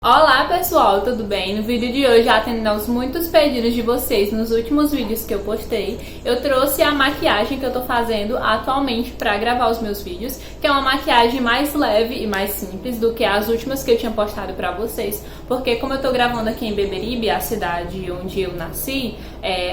Olá pessoal, tudo bem? No vídeo de hoje, atendendo aos muitos pedidos de vocês nos últimos vídeos que eu postei, eu trouxe a maquiagem que eu tô fazendo atualmente pra gravar os meus vídeos, que é uma maquiagem mais leve e mais simples do que as últimas que eu tinha postado pra vocês, porque como eu tô gravando aqui em Beberibe, a cidade onde eu nasci,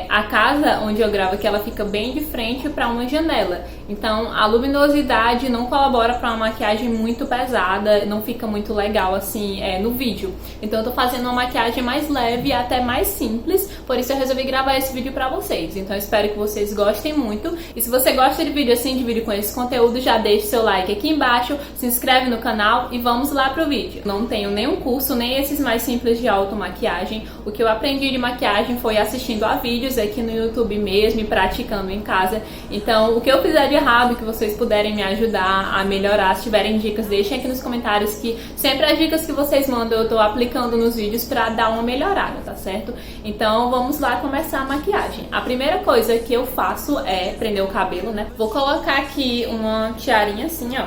a casa onde eu gravo aqui, ela fica bem de frente pra uma janela, então a luminosidade não colabora pra uma maquiagem muito pesada, não fica muito legal assim no vídeo. Então eu tô fazendo uma maquiagem mais leve e até mais simples, por isso eu resolvi gravar esse vídeo pra vocês. Então eu espero que vocês gostem muito. E se você gosta de vídeo assim, de vídeo com esse conteúdo, já deixe seu like aqui embaixo, se inscreve no canal e vamos lá pro vídeo. Não tenho nenhum curso, nem esses mais simples de automaquiagem. O que eu aprendi de maquiagem foi assistindo a vídeos aqui no YouTube mesmo e praticando em casa. Então o que eu fizer de errado, que vocês puderem me ajudar a melhorar, se tiverem dicas, deixem aqui nos comentários, que sempre as dicas que vocês mandam eu tô aplicando nos vídeos pra dar uma melhorada, tá certo? Então vamos lá começar a maquiagem. A primeira coisa que eu faço é prender o cabelo, né? Vou colocar aqui uma tiarinha assim, ó,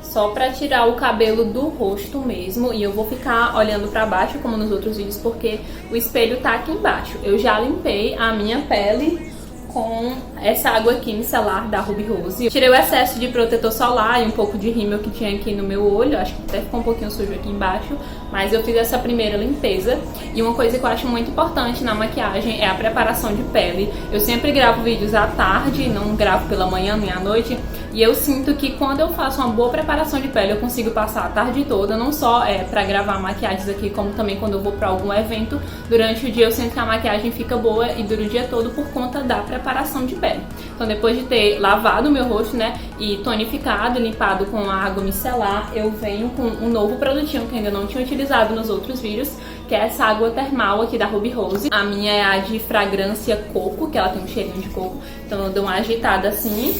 só pra tirar o cabelo do rosto mesmo, e eu vou ficar olhando pra baixo como nos outros vídeos, porque o espelho tá aqui embaixo. Eu já limpei a minha pele com essa água aqui micelar da Ruby Rose. Tirei o excesso de protetor solar e um pouco de rímel que tinha aqui no meu olho. Acho que até ficou um pouquinho sujo aqui embaixo, mas eu fiz essa primeira limpeza. E uma coisa que eu acho muito importante na maquiagem é a preparação de pele. Eu sempre gravo vídeos à tarde, não gravo pela manhã nem à noite, e eu sinto que quando eu faço uma boa preparação de pele, eu consigo passar a tarde toda, não só pra gravar maquiagens aqui, como também quando eu vou pra algum evento. Durante o dia eu sinto que a maquiagem fica boa e dura o dia todo por conta da preparação de pele. Então depois de ter lavado o meu rosto, né, e tonificado e limpado com a água micelar, eu venho com um novo produtinho que ainda não tinha utilizado nos outros vídeos, que é essa água termal aqui da Ruby Rose. A minha é a de fragrância coco, que ela tem um cheirinho de coco, então eu dou uma agitada assim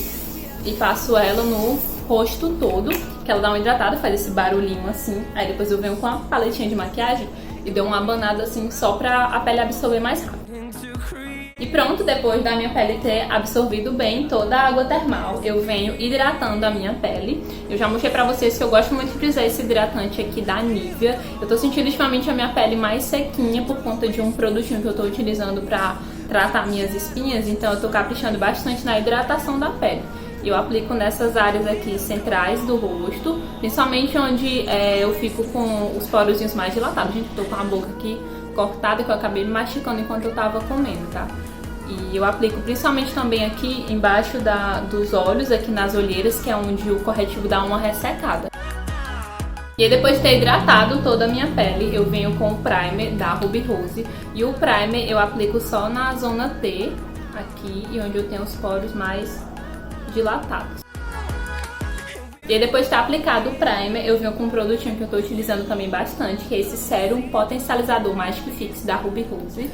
e passo ela no rosto todo, que ela dá uma hidratada, faz esse barulhinho assim. Aí depois eu venho com a paletinha de maquiagem e dou uma abanada assim, só pra a pele absorver mais rápido. E pronto, depois da minha pele ter absorvido bem toda a água termal, eu venho hidratando a minha pele. Eu já mostrei pra vocês que eu gosto muito de usar esse hidratante aqui da Nivea. Eu tô sentindo ultimamente a minha pele mais sequinha por conta de um produtinho que eu tô utilizando pra tratar minhas espinhas, então eu tô caprichando bastante na hidratação da pele. Eu aplico nessas áreas aqui centrais do rosto, principalmente onde eu fico com os porozinhos mais dilatados. Gente, eu tô com a boca aqui cortada, que eu acabei masticando enquanto eu tava comendo, tá? E eu aplico principalmente também aqui embaixo dos olhos, aqui nas olheiras, que é onde o corretivo dá uma ressecada. E aí depois de ter hidratado toda a minha pele, eu venho com o primer da Ruby Rose. E o primer eu aplico só na zona T, aqui, e onde eu tenho os poros mais dilatados. E aí depois de ter aplicado o primer, eu venho com um produtinho que eu tô utilizando também bastante, que é esse sérum potencializador Magic Fix da Ruby Rose.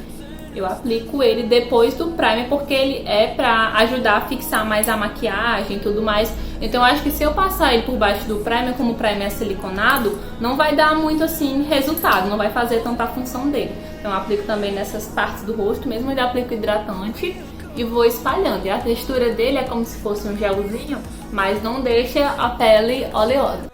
Eu aplico ele depois do primer, porque ele é pra ajudar a fixar mais a maquiagem e tudo mais. Então eu acho que se eu passar ele por baixo do primer, como o primer é siliconado, não vai dar muito assim resultado, não vai fazer tanta função dele. Então eu aplico também nessas partes do rosto, mesmo ele aplico hidratante e vou espalhando. E a textura dele é como se fosse um gelzinho, mas não deixa a pele oleosa.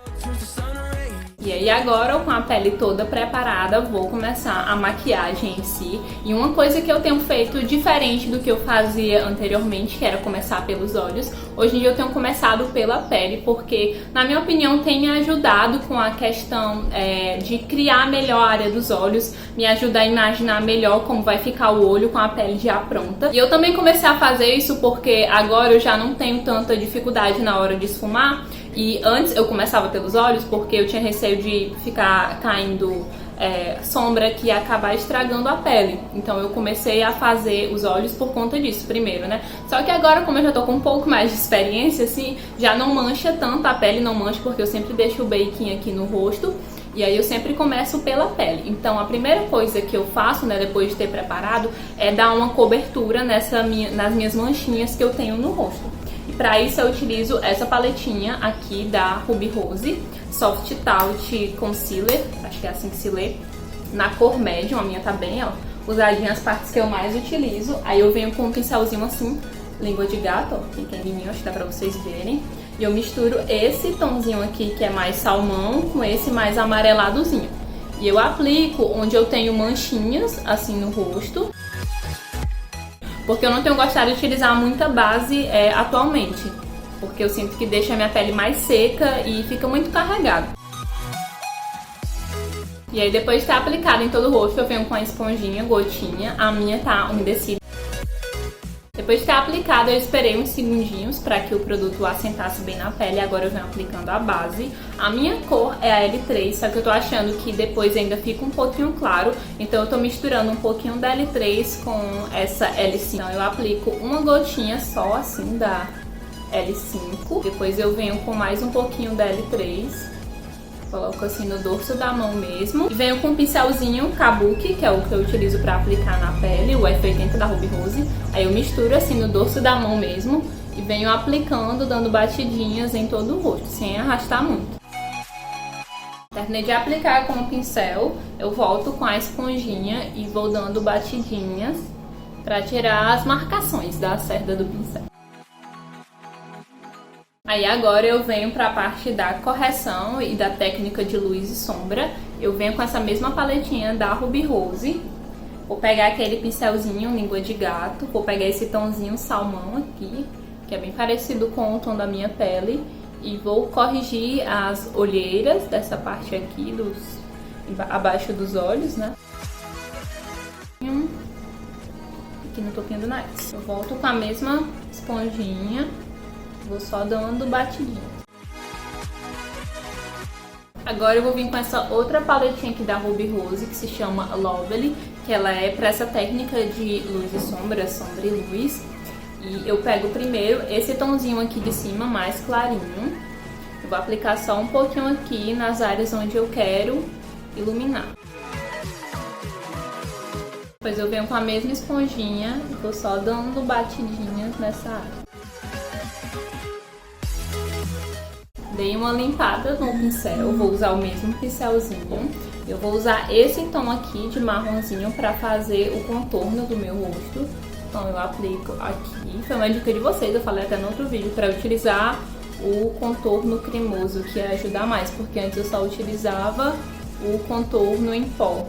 E aí agora, com a pele toda preparada, vou começar a maquiagem em si. E uma coisa que eu tenho feito diferente do que eu fazia anteriormente, que era começar pelos olhos, hoje em dia eu tenho começado pela pele, porque, na minha opinião, tem me ajudado com a questão de criar melhor a área dos olhos, me ajuda a imaginar melhor como vai ficar o olho com a pele já pronta. E eu também comecei a fazer isso porque agora eu já não tenho tanta dificuldade na hora de esfumar. E antes eu começava pelos olhos porque eu tinha receio de ficar caindo sombra que ia acabar estragando a pele. Então eu comecei a fazer os olhos por conta disso primeiro, né? Só que agora, como eu já tô com um pouco mais de experiência, assim, já não mancha tanto a pele, não mancha, porque eu sempre deixo o baking aqui no rosto. E aí eu sempre começo pela pele. Então a primeira coisa que eu faço, né, depois de ter preparado, é dar uma cobertura nas minhas manchinhas que eu tenho no rosto. Pra isso eu utilizo essa paletinha aqui da Ruby Rose, Soft Touch Concealer, acho que é assim que se lê, na cor médium. A minha tá bem, ó, usadinha as partes que eu mais utilizo. Aí eu venho com um pincelzinho assim, língua de gato, ó, pequenininho, acho que dá pra vocês verem. E eu misturo esse tomzinho aqui, que é mais salmão, com esse mais amareladozinho. E eu aplico onde eu tenho manchinhas, assim, no rosto. Porque eu não tenho gostado de utilizar muita base atualmente. Porque eu sinto que deixa a minha pele mais seca e fica muito carregado. E aí depois de estar aplicado em todo o rosto, eu venho com a esponjinha, gotinha. A minha tá umedecida. Depois de ter aplicado, eu esperei uns segundinhos para que o produto assentasse bem na pele. Agora eu venho aplicando a base. A minha cor é a L3, só que eu tô achando que depois ainda fica um pouquinho claro. Então eu tô misturando um pouquinho da L3 com essa L5. Então eu aplico uma gotinha só, assim, da L5. Depois eu venho com mais um pouquinho da L3. Coloco assim no dorso da mão mesmo. E venho com um pincelzinho Kabuki, que é o que eu utilizo pra aplicar na pele, o F80 da Ruby Rose. Aí eu misturo assim no dorso da mão mesmo e venho aplicando, dando batidinhas em todo o rosto, sem arrastar muito. Terminei de aplicar com o pincel, eu volto com a esponjinha e vou dando batidinhas pra tirar as marcações da cerda do pincel. Aí agora eu venho para a parte da correção e da técnica de luz e sombra. Eu venho com essa mesma paletinha da Ruby Rose. Vou pegar aquele pincelzinho língua de gato. Vou pegar esse tomzinho salmão aqui, que é bem parecido com o tom da minha pele. E vou corrigir as olheiras dessa parte aqui, abaixo dos olhos, né? Aqui no topinho do nariz. Eu volto com a mesma esponjinha. Vou só dando batidinha. Agora eu vou vir com essa outra paletinha aqui da Ruby Rose, que se chama Lovely, que ela é para essa técnica de luz e sombra, sombra e luz. E eu pego primeiro esse tomzinho aqui de cima, mais clarinho. Eu vou aplicar só um pouquinho aqui nas áreas onde eu quero iluminar. Depois eu venho com a mesma esponjinha e vou só dando batidinhas nessa área. Dei uma limpada no pincel, vou usar o mesmo pincelzinho. Eu vou usar esse tom aqui de marronzinho para fazer o contorno do meu rosto. Então eu aplico aqui. Foi uma dica de vocês, eu falei até no outro vídeo, para utilizar o contorno cremoso, que ia ajudar mais, porque antes eu só utilizava o contorno em pó.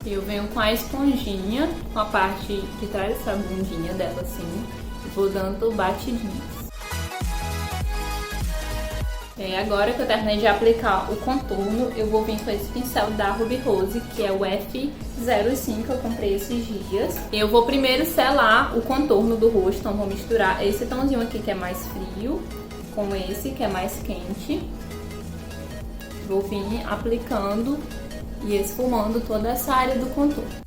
Eu venho com a esponjinha, com a parte de trás dessa bundinha dela assim, e vou dando batidinhas. E agora que eu terminei de aplicar o contorno, eu vou vir com esse pincel da Ruby Rose, que é o F05, eu comprei esses dias. Eu vou primeiro selar o contorno do rosto, então vou misturar esse tomzinho aqui que é mais frio com esse que é mais quente. Vou vir aplicando e esfumando toda essa área do contorno.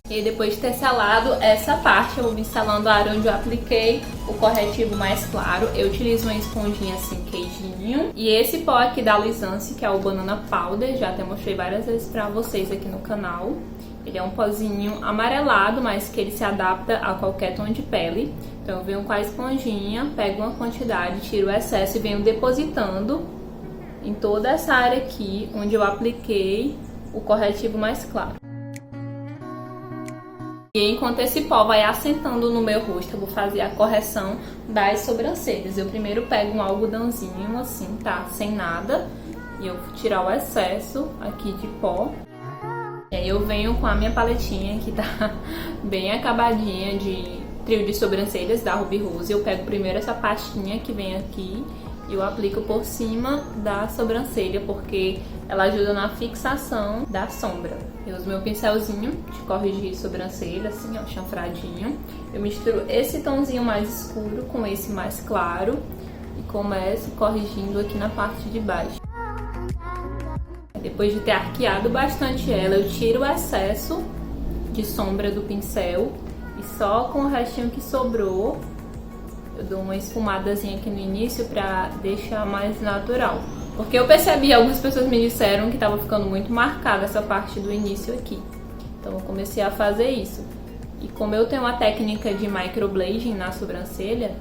E depois de ter selado essa parte, eu vou vir selando a área onde eu apliquei o corretivo mais claro. Eu utilizo uma esponjinha assim, queijinho. E esse pó aqui da Luisance, que é o Banana Powder, já até mostrei várias vezes pra vocês aqui no canal. Ele é um pozinho amarelado, mas que ele se adapta a qualquer tom de pele. Então eu venho com a esponjinha, pego uma quantidade, tiro o excesso e venho depositando em toda essa área aqui, onde eu apliquei o corretivo mais claro. E enquanto esse pó vai assentando no meu rosto, eu vou fazer a correção das sobrancelhas. Eu primeiro pego um algodãozinho assim, tá? Sem nada. E eu vou tirar o excesso aqui de pó. E aí eu venho com a minha paletinha, que tá bem acabadinha, de trio de sobrancelhas da Ruby Rose. Eu pego primeiro essa pastinha que vem aqui e eu aplico por cima da sobrancelha, porque ela ajuda na fixação da sombra. Eu uso meu pincelzinho de corrigir sobrancelha, assim, ó, chanfradinho. Eu misturo esse tomzinho mais escuro com esse mais claro e começo corrigindo aqui na parte de baixo. Depois de ter arqueado bastante ela, eu tiro o excesso de sombra do pincel e só com o restinho que sobrou eu dou uma esfumadazinha aqui no início pra deixar mais natural. Porque eu percebi, algumas pessoas me disseram que tava ficando muito marcada essa parte do início aqui. Então eu comecei a fazer isso. E como eu tenho uma técnica de microblading na sobrancelha,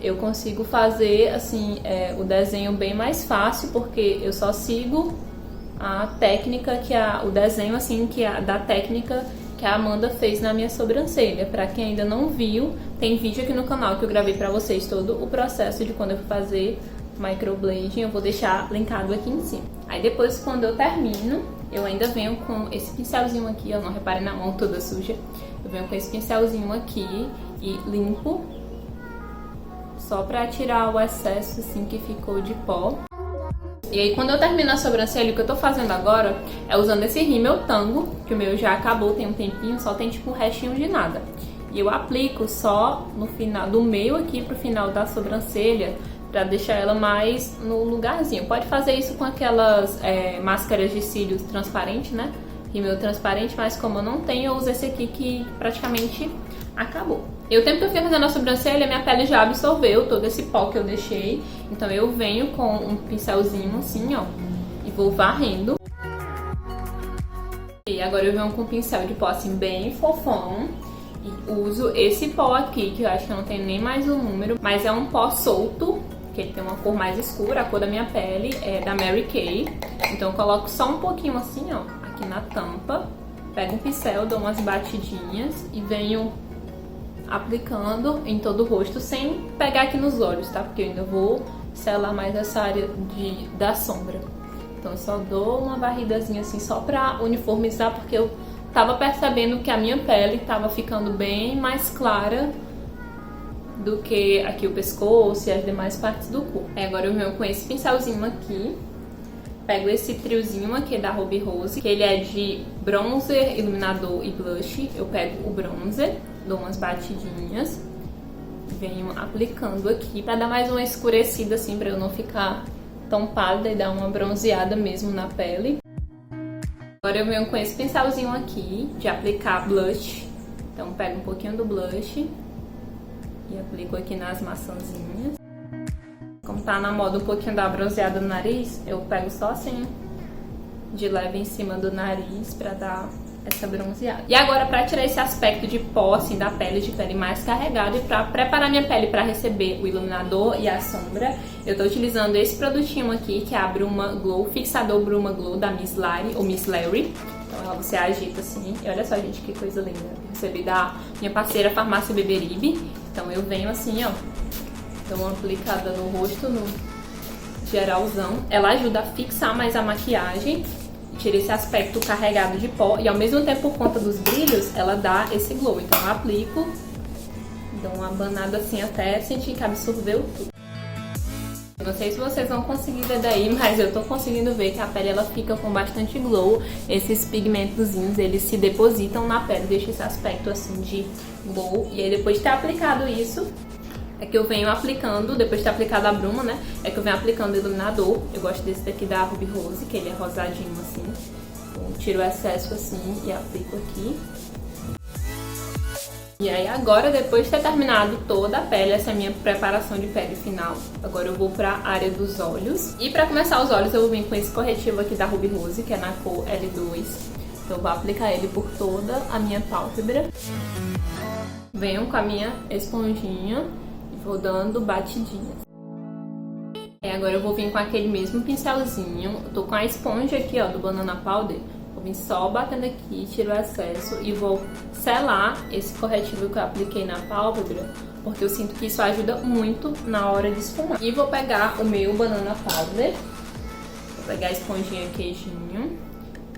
eu consigo fazer assim o desenho bem mais fácil, porque eu só sigo a técnica o desenho assim da técnica que a Amanda fez na minha sobrancelha. Pra quem ainda não viu, tem vídeo aqui no canal que eu gravei pra vocês todo o processo de quando eu fui fazer microblading, eu vou deixar linkado aqui em cima. Aí depois, quando eu termino, eu ainda venho com esse pincelzinho aqui, ó, não reparem na mão toda suja. Eu venho com esse pincelzinho aqui e limpo, só pra tirar o excesso, assim, que ficou de pó. E aí, quando eu termino a sobrancelha, o que eu tô fazendo agora é usando esse rímel Tango, que o meu já acabou, tem um tempinho, só tem tipo um restinho de nada. E eu aplico só no final, do meio aqui pro final da sobrancelha, pra deixar ela mais no lugarzinho. Pode fazer isso com aquelas máscaras de cílios transparente, né? Rímel transparente, mas como eu não tenho, eu uso esse aqui que praticamente acabou. E o tempo que eu fiquei fazendo a sobrancelha, minha pele já absorveu todo esse pó que eu deixei. Então eu venho com um pincelzinho assim, ó, e vou varrendo. E agora eu venho com um pincel de pó assim bem fofão. E uso esse pó aqui, que eu acho que eu não tenho nem mais o número, mas é um pó solto, que ele tem uma cor mais escura, a cor da minha pele é da Mary Kay. Então eu coloco só um pouquinho assim, ó, aqui na tampa. Pego um pincel, dou umas batidinhas e venho aplicando em todo o rosto, sem pegar aqui nos olhos, tá? Porque eu ainda vou selar mais essa área da sombra. Então eu só dou uma varridazinha assim, só pra uniformizar, porque eu tava percebendo que a minha pele tava ficando bem mais clara do que aqui o pescoço e as demais partes do corpo. Aí agora eu venho com esse pincelzinho aqui, pego esse triozinho aqui da Ruby Rose, que ele é de bronzer, iluminador e blush. Eu pego o bronzer, dou umas batidinhas, venho aplicando aqui pra dar mais uma escurecida assim, pra eu não ficar tão pálida e dar uma bronzeada mesmo na pele. Agora eu venho com esse pincelzinho aqui de aplicar blush. Então pego um pouquinho do blush e aplico aqui nas maçãzinhas. Como tá na moda um pouquinho da bronzeada no nariz, eu pego só assim, de leve em cima do nariz pra dar essa bronzeada. E agora, pra tirar esse aspecto de pó, assim, da pele, de pele mais carregada, e pra preparar minha pele pra receber o iluminador e a sombra, eu tô utilizando esse produtinho aqui, que é a Bruma Glow, fixador Bruma Glow da Miss Larry, ou Miss Larry. Então você agita assim, e olha só, gente, que coisa linda. Eu recebi da minha parceira Farmácia Beberibe. Então eu venho assim, ó, dou uma aplicada no rosto, no geralzão. Ela ajuda a fixar mais a maquiagem, tira esse aspecto carregado de pó, e ao mesmo tempo, por conta dos brilhos, ela dá esse glow. Então eu aplico, dou uma abanada assim até sentir que absorveu tudo. Não sei se vocês vão conseguir ver daí, mas eu tô conseguindo ver que a pele ela fica com bastante glow. Esses pigmentozinhos, eles se depositam na pele, deixa esse aspecto assim de glow. E aí depois de ter aplicado isso, é que eu venho aplicando, depois de ter aplicado a bruma, né? É que eu venho aplicando o iluminador. Eu gosto desse daqui da Ruby Rose, que ele é rosadinho assim. Então, tiro o excesso assim e aplico aqui. E aí agora, depois de ter terminado toda a pele, essa é a minha preparação de pele final. Agora eu vou pra área dos olhos. E pra começar os olhos eu vou vir com esse corretivo aqui da Ruby Rose, que é na cor L2. Então eu vou aplicar ele por toda a minha pálpebra. Venho com a minha esponjinha e vou dando batidinhas. E agora eu vou vir com aquele mesmo pincelzinho. Eu tô com a esponja aqui, ó, do Banana Powder. Vou vir só batendo aqui, tiro o excesso e vou selar esse corretivo que eu apliquei na pálpebra, porque eu sinto que isso ajuda muito na hora de esfumar. E vou pegar o meu Banana Powder, vou pegar a esponjinha queijinho,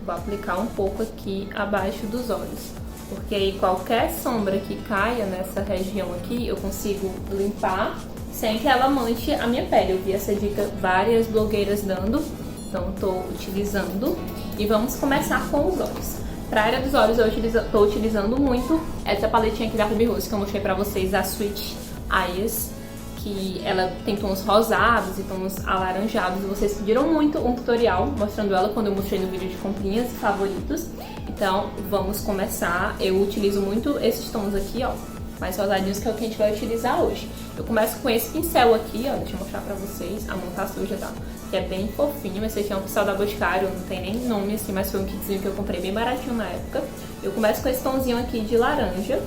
vou aplicar um pouco aqui abaixo dos olhos, porque aí qualquer sombra que caia nessa região aqui eu consigo limpar sem que ela manche a minha pele. Eu vi essa dica várias blogueiras dando, então tô utilizando. E vamos começar com os olhos. Pra área dos olhos eu tô utilizando muito essa paletinha aqui da Ruby Rose, que eu mostrei pra vocês, a Sweet Eyes, que ela tem tons rosados e tons alaranjados. Vocês pediram muito um tutorial mostrando ela quando eu mostrei no vídeo de comprinhas e favoritos. Então vamos começar. Eu utilizo muito esses tons aqui, ó, mais rosadinhos, que é o que a gente vai utilizar hoje. Eu começo com esse pincel aqui, ó, deixa eu mostrar pra vocês, a mão tá suja, tá? Que é bem fofinho, esse aqui é um pincel da Boticário, não tem nem nome assim, mas foi um kitzinho que eu comprei bem baratinho na época. Eu começo com esse tomzinho aqui de laranja.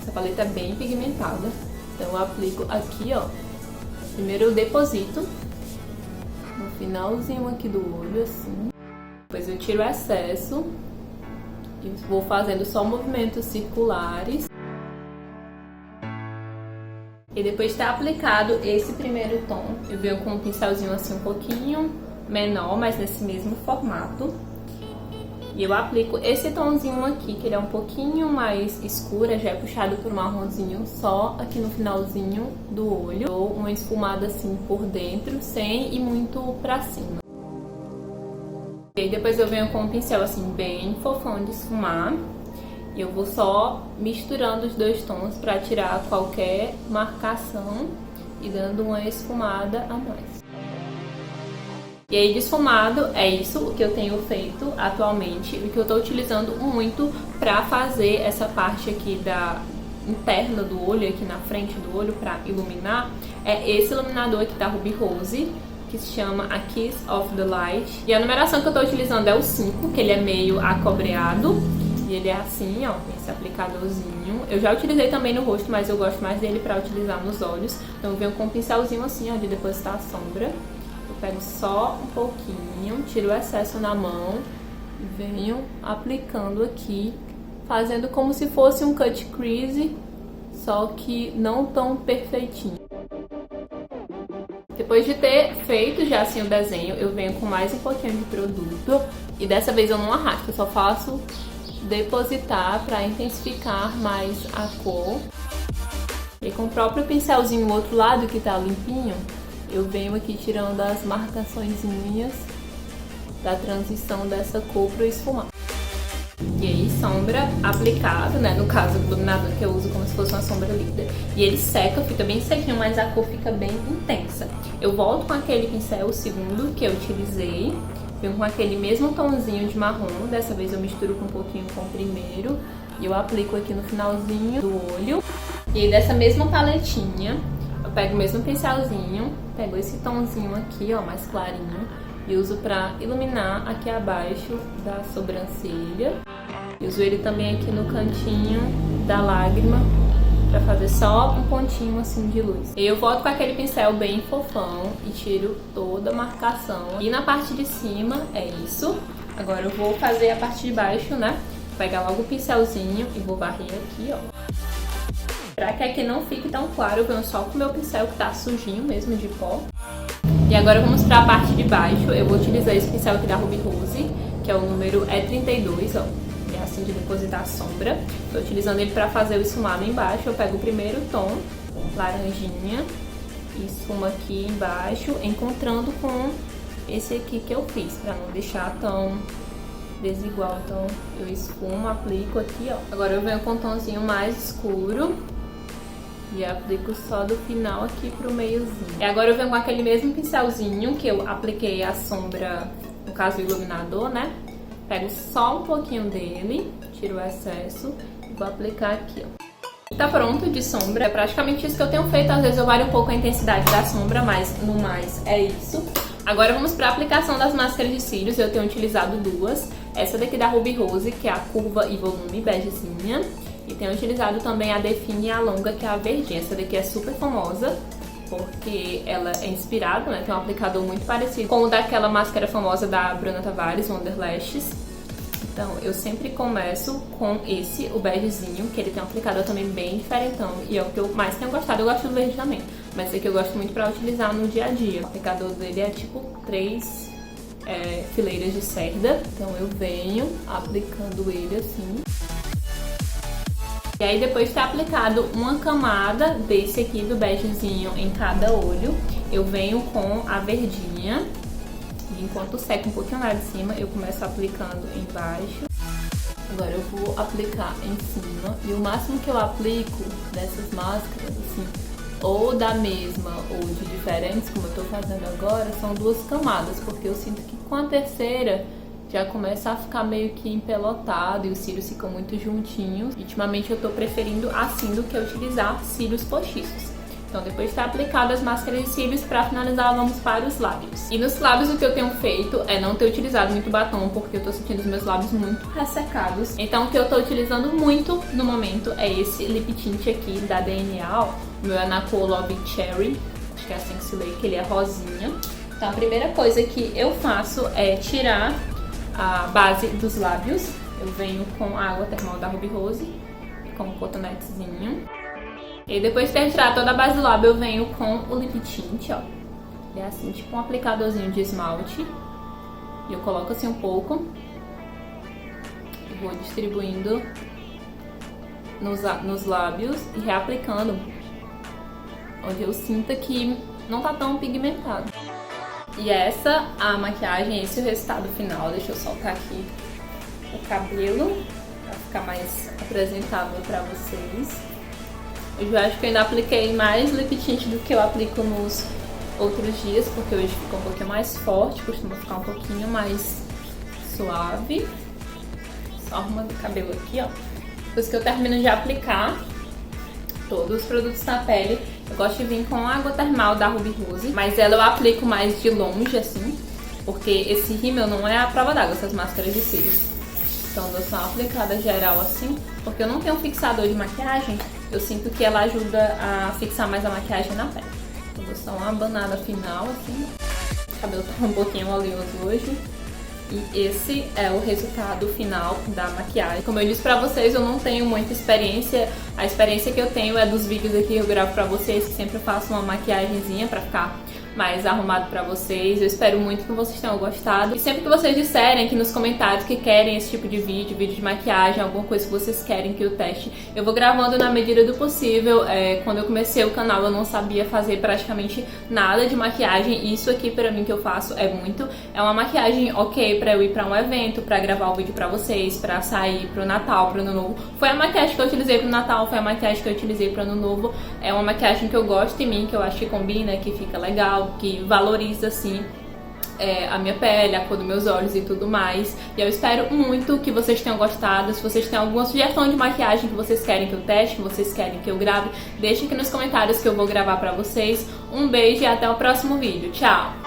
Essa paleta é bem pigmentada, então eu aplico aqui, ó. Primeiro eu deposito no finalzinho aqui do olho, assim. Depois eu tiro o excesso e vou fazendo só movimentos circulares. E depois de ter aplicado esse primeiro tom, eu venho com um pincelzinho assim um pouquinho menor, mas nesse mesmo formato. E eu aplico esse tomzinho aqui, que ele é um pouquinho mais escuro, já é puxado por marronzinho, só aqui no finalzinho do olho. Dou uma esfumada assim por dentro, sem ir muito pra cima. E aí depois eu venho com um pincel assim bem fofão de esfumar. E eu vou só misturando os dois tons pra tirar qualquer marcação e dando uma esfumada a mais. E aí de esfumado é isso o que eu tenho feito atualmente. O que eu tô utilizando muito pra fazer essa parte aqui da interna do olho, aqui na frente do olho, pra iluminar, é esse iluminador aqui da Ruby Rose, que se chama A Kiss of the Light. E a numeração que eu tô utilizando é o 5, que ele é meio acobreado. E ele é assim, ó, esse aplicadorzinho. Eu já utilizei também no rosto, mas eu gosto mais dele pra utilizar nos olhos. Então eu venho com um pincelzinho assim, ó, de depositar a sombra. Eu pego só um pouquinho, tiro o excesso na mão e venho aplicando aqui, fazendo como se fosse um cut crease, só que não tão perfeitinho. Depois de ter feito já assim o desenho, eu venho com mais um pouquinho de produto e dessa vez eu não arrasto, eu só faço depositar para intensificar mais a cor. E com o próprio pincelzinho, o outro lado que tá limpinho, eu venho aqui tirando as marcaçõezinhas da transição dessa cor pro esfumar. E aí, sombra aplicada, né? No caso do iluminador que eu uso como se fosse uma sombra líquida. E ele seca, fica bem sequinho, mas a cor fica bem intensa. Eu volto com aquele pincel, o segundo que eu utilizei. Venho com aquele mesmo tomzinho de marrom. Dessa vez eu misturo com um pouquinho com o primeiro. E eu aplico aqui no finalzinho do olho. E aí, dessa mesma paletinha, eu pego o mesmo pincelzinho, pego esse tomzinho aqui, ó, mais clarinho, e uso pra iluminar aqui abaixo da sobrancelha. E uso ele também aqui no cantinho da lágrima, pra fazer só um pontinho assim de luz. E eu volto com aquele pincel bem fofão e tiro toda a marcação. E na parte de cima é isso. Agora eu vou fazer a parte de baixo, né? Vou pegar logo o pincelzinho e vou varrer aqui, ó. Pra que aqui não fique tão claro, eu venho só com o meu pincel que tá sujinho mesmo de pó. E agora vamos pra parte de baixo. Eu vou utilizar esse pincel aqui da Ruby Rose, que é o número E32, ó. É assim de depositar a sombra. Tô utilizando ele pra fazer o esfumado embaixo. Eu pego o primeiro tom, laranjinha, e esfumo aqui embaixo, encontrando com esse aqui que eu fiz, pra não deixar tão desigual. Então eu esfumo, aplico aqui, ó. Agora eu venho com um tomzinho mais escuro e aplico só do final aqui pro meiozinho. E agora eu venho com aquele mesmo pincelzinho que eu apliquei a sombra, no caso o iluminador, né? Pego só um pouquinho dele, tiro o excesso e vou aplicar aqui, ó. Tá pronto de sombra, é praticamente isso que eu tenho feito. Às vezes eu vario um pouco a intensidade da sombra, mas no mais é isso. Agora vamos para a aplicação das máscaras de cílios. Eu tenho utilizado duas. Essa daqui da Ruby Rose, que é a curva e volume begezinha. E tenho utilizado também a Define e a longa, que é a verdinha. Essa daqui é super famosa, porque ela é inspirada, né? Tem um aplicador muito parecido com o daquela máscara famosa da Bruna Tavares, Wonderlashes. Então eu sempre começo com esse, o begezinho, que ele tem um aplicador também bem diferentão. E é o que eu mais tenho gostado. Eu gosto do verde também, mas esse aqui eu gosto muito pra utilizar no dia a dia. O aplicador dele é tipo 3 fileiras de cerda. Então eu venho aplicando ele assim. E aí depois de ter aplicado uma camada desse aqui do begezinho em cada olho, eu venho com a verdinha. E enquanto seca um pouquinho lá de cima, eu começo aplicando embaixo. Agora eu vou aplicar em cima. E o máximo que eu aplico dessas máscaras, assim, ou da mesma ou de diferentes, como eu tô fazendo agora, são 2 camadas. Porque eu sinto que com a terceira já começa a ficar meio que empelotado e os cílios ficam muito juntinhos. Ultimamente eu tô preferindo assim do que utilizar cílios postiços. Então depois de ter aplicado as máscaras de cílios, pra finalizar vamos para os lábios. E nos lábios o que eu tenho feito é não ter utilizado muito batom, porque eu tô sentindo os meus lábios muito ressecados. Então o que eu tô utilizando muito no momento é esse lip tint aqui da DNA, ó. O meu é na cor Love Cherry, acho que é assim que se lê, que ele é rosinha. Então a primeira coisa que eu faço é tirar a base dos lábios. Eu venho com a água termal da Ruby Rose, com um cotonetezinho. E depois de ter tirado toda a base do lábio, eu venho com o lip tint, ó. É assim, tipo um aplicadorzinho de esmalte. E eu coloco assim um pouco. E vou distribuindo nos lábios e reaplicando onde eu sinta que não tá tão pigmentado. E essa a maquiagem, esse é o resultado final. Deixa eu soltar aqui o cabelo pra ficar mais apresentável pra vocês. Eu acho que eu ainda apliquei mais lip tint do que eu aplico nos outros dias, porque hoje ficou um pouquinho mais forte, costuma ficar um pouquinho mais suave. Só arrumando o cabelo aqui, ó. Depois que eu termino de aplicar todos os produtos na pele, eu gosto de vir com a água termal da Ruby Rose, mas ela eu aplico mais de longe, assim, porque esse rímel não é a prova d'água, essas máscaras de cílios. Então eu dou só uma aplicada geral assim, porque eu não tenho um fixador de maquiagem, eu sinto que ela ajuda a fixar mais a maquiagem na pele. Eu dou só uma abanada final, assim. O cabelo tá um pouquinho oleoso hoje. E esse é o resultado final da maquiagem. Como eu disse pra vocês, eu não tenho muita experiência. A experiência que eu tenho é dos vídeos aqui que eu gravo pra vocês, que sempre eu faço uma maquiagemzinha pra ficar mais arrumado pra vocês. Eu espero muito que vocês tenham gostado. E sempre que vocês disserem aqui nos comentários que querem esse tipo de vídeo de maquiagem, alguma coisa que vocês querem que eu teste, eu vou gravando na medida do possível. Quando eu comecei o canal eu não sabia fazer praticamente nada de maquiagem. Isso aqui pra mim que eu faço é uma maquiagem ok pra eu ir pra um evento, pra gravar o vídeo pra vocês, pra sair pro Natal, pro Ano Novo. Foi a maquiagem que eu utilizei pro Natal, foi a maquiagem que eu utilizei pro Ano Novo. É uma maquiagem que eu gosto em mim, que eu acho que combina, que fica legal, que valoriza assim a minha pele, a cor dos meus olhos e tudo mais. E eu espero muito que vocês tenham gostado. Se vocês têm alguma sugestão de maquiagem que vocês querem que eu teste, que vocês querem que eu grave, deixem aqui nos comentários que eu vou gravar pra vocês. Um beijo e até o próximo vídeo. Tchau!